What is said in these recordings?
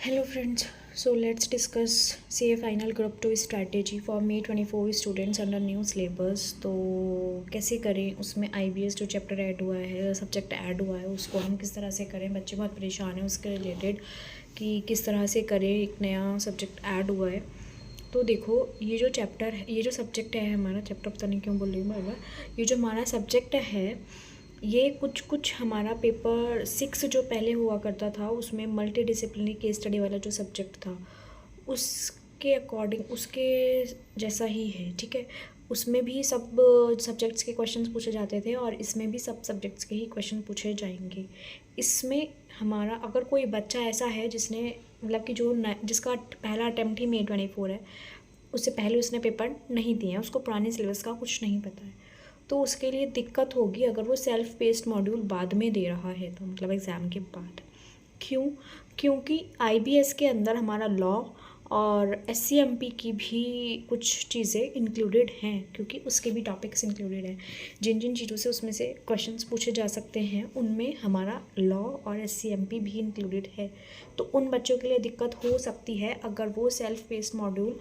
Hello friends, so let's discuss CA Final Group 2 strategy for May 24 students under new syllabus। तो कैसे करें, उसमें IBS जो chapter add हुआ है, सब्जेक्ट ऐड हुआ है, उसको हम किस तरह से करें। बच्चे बहुत परेशान हैं उसके रिलेटेड कि किस तरह से करें, एक नया सब्जेक्ट ऐड हुआ है। तो देखो, ये जो चैप्टर है, ये जो सब्जेक्ट है हमारा, चैप्टर पता नहीं क्यों बोल रही हूँ बार बार, ये जो हमारा सब्जेक्ट है, ये कुछ हमारा पेपर 6 जो पहले हुआ करता था उसमें मल्टी डिसिप्लिनरी केस स्टडी वाला जो सब्जेक्ट था उसके अकॉर्डिंग, उसके जैसा ही है। ठीक है, उसमें भी सब सब्जेक्ट्स के क्वेश्चंस पूछे जाते थे और इसमें भी सब सब्जेक्ट्स के ही क्वेश्चन पूछे जाएंगे। इसमें हमारा अगर कोई बच्चा ऐसा है जिसने मतलब कि जिसका पहला अटैम्प्ट ही May 24 है, उससे पहले उसने पेपर नहीं दिए हैं, उसको पुराने सिलेबस का कुछ नहीं पता है, तो उसके लिए दिक्कत होगी अगर वो सेल्फ पेस्ड मॉड्यूल बाद में दे रहा है, तो मतलब एग्ज़ाम के बाद। क्यों? क्योंकि IBS के अंदर हमारा लॉ और SCMP की भी कुछ चीज़ें इंक्लूडेड हैं, क्योंकि उसके भी टॉपिक्स इंक्लूडेड हैं। जिन जिन चीज़ों से उसमें से क्वेश्चंस पूछे जा सकते हैं उनमें हमारा लॉ और SCMP भी इंक्लूडेड है। तो उन बच्चों के लिए दिक्कत हो सकती है अगर वो सेल्फ पेस्ड मॉड्यूल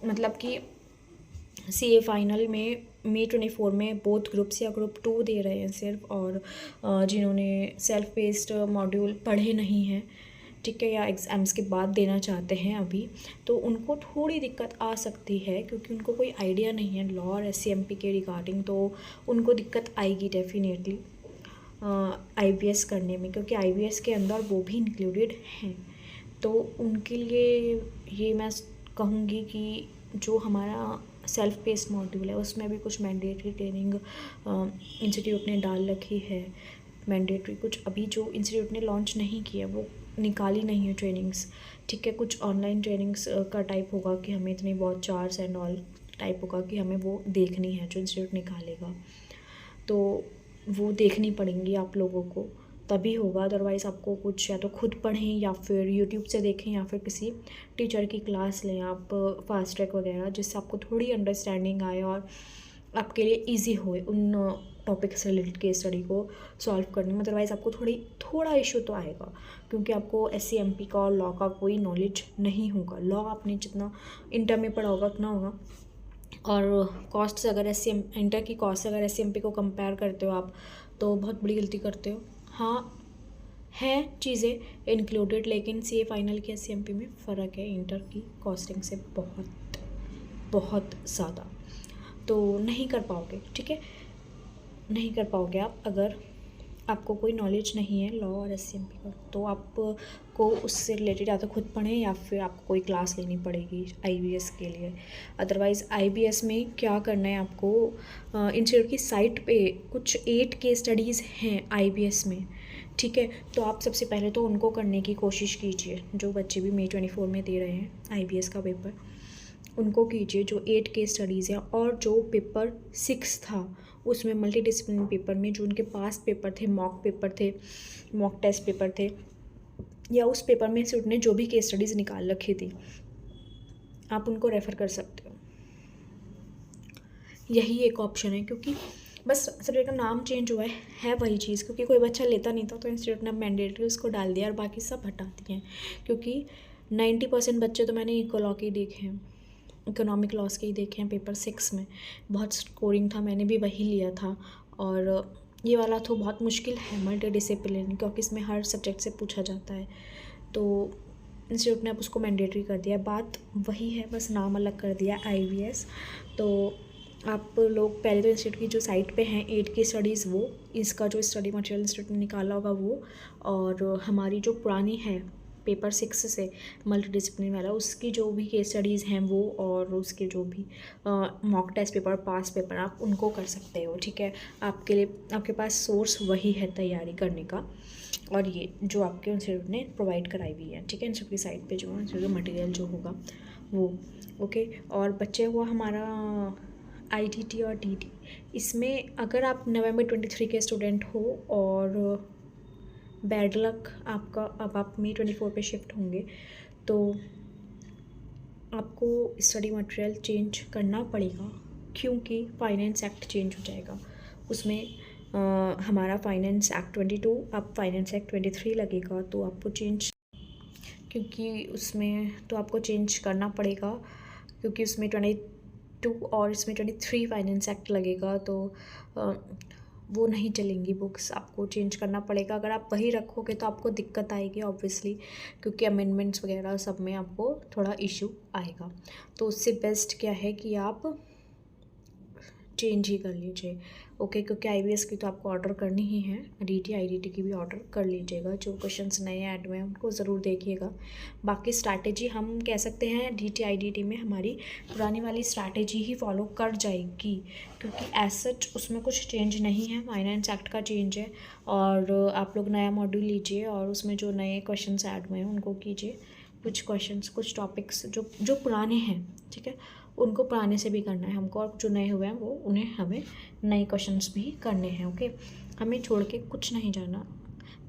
मतलब कि CA फाइनल में May 24 में बोथ ग्रुप्स या ग्रुप 2 दे रहे हैं सिर्फ, और जिन्होंने सेल्फ पेस्ड मॉड्यूल पढ़े नहीं हैं, ठीक है, या एग्ज़ाम्स के बाद देना चाहते हैं अभी, तो उनको थोड़ी दिक्कत आ सकती है क्योंकि उनको कोई आइडिया नहीं है लॉ और SCMP के रिगार्डिंग। तो उनको दिक्कत आएगी डेफिनेटली IBS करने में, क्योंकि IBS के अंदर वो भी इंक्लूडेड हैं। तो उनके लिए ये मैं कहूँगी कि जो हमारा सेल्फ पेस्ड मॉड्यूल है उसमें भी कुछ मैंडेटरी ट्रेनिंग इंस्टीट्यूट ने डाल रखी है। मैंडेटरी कुछ अभी जो इंस्टीट्यूट ने लॉन्च नहीं किया, वो निकाली नहीं है ट्रेनिंग्स, ठीक है। कुछ ऑनलाइन ट्रेनिंग्स का टाइप होगा कि हमें इतनी वाउचर्स एंड ऑल टाइप होगा कि हमें वो देखनी है, जो इंस्टीट्यूट निकालेगा तो वो देखनी पड़ेंगी आप लोगों को, तभी होगा। अदरवाइज़ आपको कुछ या तो खुद पढ़ें या फिर यूट्यूब से देखें या फिर किसी टीचर की क्लास लें आप, फास्ट ट्रैक वगैरह, जिससे आपको थोड़ी अंडरस्टैंडिंग आए और आपके लिए इजी होए उन टॉपिक से रिलेटेड केस स्टडी को सॉल्व करने में। अदरवाइज़ आपको थोड़ा इशू तो आएगा क्योंकि आपको SCMP का और लॉ का कोई नॉलेज नहीं होगा। लॉ आपने जितना इंटर में पढ़ा होगा उतना होगा, और कॉस्ट्स अगर इंटर की कॉस्ट अगर SCMP को कंपेयर करते हो आप, तो बहुत बड़ी गलती करते हो। हाँ, हैं चीज़ें इंक्लूडेड, लेकिन CA फाइनल की SCMP में फ़र्क है इंटर की कॉस्टिंग से बहुत बहुत ज़्यादा। तो नहीं कर पाओगे, ठीक है, नहीं कर पाओगे आप अगर आपको कोई नॉलेज नहीं है लॉ और SCMP का। तो आपको उससे रिलेटेड या तो खुद पढ़ें या फिर आपको कोई क्लास लेनी पड़ेगी IBS के लिए। अदरवाइज़ IBS में क्या करना है आपको, इंस्टीट्यूट की साइट पे कुछ 8 केस स्टडीज़ हैं IBS में, ठीक है। तो आप सबसे पहले तो उनको करने की कोशिश कीजिए, जो बच्चे भी May 24 में दे रहे हैं IBS का पेपर, उनको कीजिए जो 8 केस स्टडीज़ हैं। और जो पेपर 6 था उसमें मल्टी डिसिप्लिन पेपर में जो उनके पास पेपर थे, मॉक टेस्ट पेपर थे, या उस पेपर में से उन्होंने जो भी केस स्टडीज़ निकाल रखी थी, आप उनको रेफ़र कर सकते हो। यही एक ऑप्शन है, क्योंकि बस सब्जेक्ट का नाम चेंज हुआ है वही चीज़, क्योंकि कोई बच्चा लेता नहीं था तो इंस्टीट्यूट ने मैंडेटरी उसको डाल दिया और बाकी सब हटा दिए हैं। क्योंकि 90% बच्चे तो मैंने इको के ही देखे हैं, इकोनॉमिक लॉस के ही देखे हैं। पेपर 6 में बहुत स्कोरिंग था, मैंने भी वही लिया था। और ये वाला तो बहुत मुश्किल है मल्टी डिसिप्लिन, क्योंकि इसमें हर सब्जेक्ट से पूछा जाता है। तो इंस्टीट्यूट ने अब उसको मैंडेटरी कर दिया, बात वही है, बस नाम अलग कर दिया IBS। तो आप लोग पहले तो इंस्टीट्यूट की जो साइट पे हैं 8 की स्टडीज़, वो इसका जो स्टडी मटेरियल इंस्टीट्यूट ने निकाला होगा वो, और हमारी जो पुरानी है पेपर 6 से मल्टी डिसिप्लिन वाला, उसकी जो भी केस स्टडीज़ हैं वो, और उसके जो भी मॉक टेस्ट पेपर, पास पेपर, आप उनको कर सकते हो, ठीक है। आपके लिए आपके पास सोर्स वही है तैयारी करने का, और ये जो आपके इंस्टीट्यूट ने प्रोवाइड कराई हुई है, ठीक है। इंस्टीट्यूट की साइट पे जो इंस्टीट्यूट मटेरियल जो होगा वो, ओके। और बच्चे हुआ हमारा ITT और TT, इसमें अगर आप November 23 के स्टूडेंट हो और बैड लक आपका, अब आप May 24 पे शिफ्ट होंगे, तो आपको स्टडी मटेरियल चेंज करना पड़ेगा, क्योंकि फाइनेंस एक्ट चेंज हो जाएगा। उसमें हमारा फाइनेंस एक्ट 22 अब फाइनेंस एक्ट 23 लगेगा, तो आपको चेंज, क्योंकि उसमें तो आपको चेंज करना पड़ेगा, क्योंकि उसमें 22 और इसमें 23 फाइनेंस एक्ट लगेगा, तो वो नहीं चलेंगी बुक्स, आपको चेंज करना पड़ेगा। अगर आप वही रखोगे तो आपको दिक्कत आएगी ऑब्वियसली, क्योंकि अमेंडमेंट्स वगैरह सब में आपको थोड़ा इशू आएगा। तो उससे बेस्ट क्या है कि आप चेंज ही कर लीजिए, ओके। क्योंकि आईबीएस की तो आपको ऑर्डर करनी ही है, डीटी आईडीटी की भी ऑर्डर कर लीजिएगा। जो क्वेश्चंस नए ऐड हुए हैं उनको ज़रूर देखिएगा। बाकी स्ट्रैटेजी हम कह सकते हैं डीटी आईडीटी में हमारी पुरानी वाली स्ट्रैटेजी ही फॉलो कर जाएगी, क्योंकि एज सच उसमें कुछ चेंज नहीं है, फाइनेंस एक्ट का चेंज है। और आप लोग नया मॉड्यूल लीजिए और उसमें जो नए क्वेश्चन ऐड हुए हैं उनको कीजिए। कुछ क्वेश्चंस, कुछ टॉपिक्स जो पुराने हैं, ठीक है, उनको पुराने से भी करना है हमको, और जो नए हुए हैं वो उन्हें हमें नए क्वेश्चंस भी करने हैं, ओके। हमें छोड़ के कुछ नहीं जाना,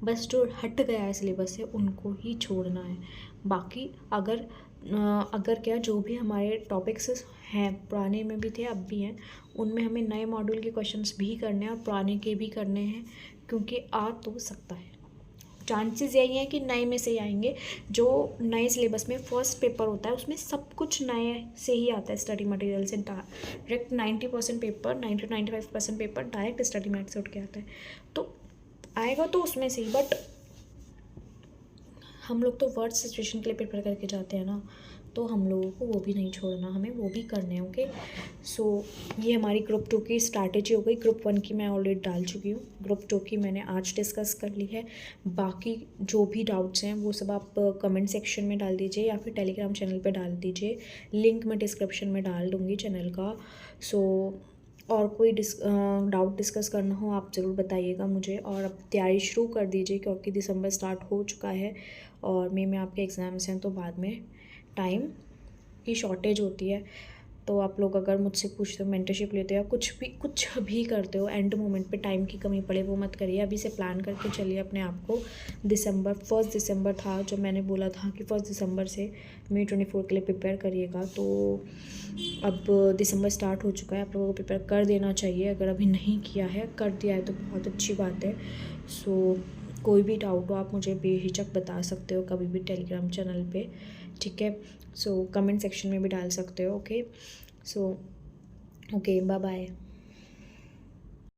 बस जो हट गया है सिलेबस से उनको ही छोड़ना है। बाकी अगर क्या जो भी हमारे टॉपिक्स हैं, पुराने में भी थे अब भी हैं, उनमें हमें नए मॉड्यूल के क्वेश्चंस भी करने हैं और पुराने के भी करने हैं, क्योंकि आ तो सकता है। चांसेस यही है कि नए में से ही आएंगे। जो नए सिलेबस में फर्स्ट पेपर होता है उसमें सब कुछ नए से ही आता है, स्टडी मटेरियल से direct 90% paper, 90-95% paper direct study mat से उठ के आता है, तो आएगा तो उसमें से ही। बट हम लोग तो वर्ड सिचुएशन के लिए प्रिपेयर करके जाते हैं ना, तो हम लोगों को वो भी नहीं छोड़ना, हमें वो भी करने हैं, ओके। सो ये हमारी ग्रुप 2 की स्ट्रैटेजी हो गई। ग्रुप 1 की मैं ऑलरेडी डाल चुकी हूँ, ग्रुप 2 की मैंने आज डिस्कस कर ली है। बाकी जो भी डाउट्स हैं वो सब आप कमेंट सेक्शन में डाल दीजिए या फिर टेलीग्राम चैनल पे डाल दीजिए, लिंक मैं डिस्क्रिप्शन में डाल दूँगी चैनल का। सो और कोई डाउट डिस्कस करना हो आप ज़रूर बताइएगा मुझे, और अब तैयारी शुरू कर दीजिए, क्योंकि दिसंबर स्टार्ट हो चुका है और मई में आपके एग्ज़ाम्स हैं, तो बाद में टाइम की शॉर्टेज होती है। तो आप लोग अगर मुझसे पूछते हो, मेंटरशिप लेते हो या कुछ भी करते हो, एंड मोमेंट पे टाइम की कमी पड़े वो मत करिए। अभी से प्लान करके चलिए अपने आप को। 1 दिसंबर था जो मैंने बोला था कि 1 दिसंबर से मई 24 के लिए प्रिपेयर करिएगा, तो अब दिसंबर स्टार्ट हो चुका है, आप लोगों को प्रिपेयर कर देना चाहिए। अगर अभी नहीं किया है, कर दिया है तो बहुत अच्छी बात है। सो कोई भी डाउट हो आप मुझे बेहिचक बता सकते हो कभी भी टेलीग्राम चैनल पे, ठीक है। सो कमेंट सेक्शन में भी डाल सकते हो, okay. So okay, bye bye.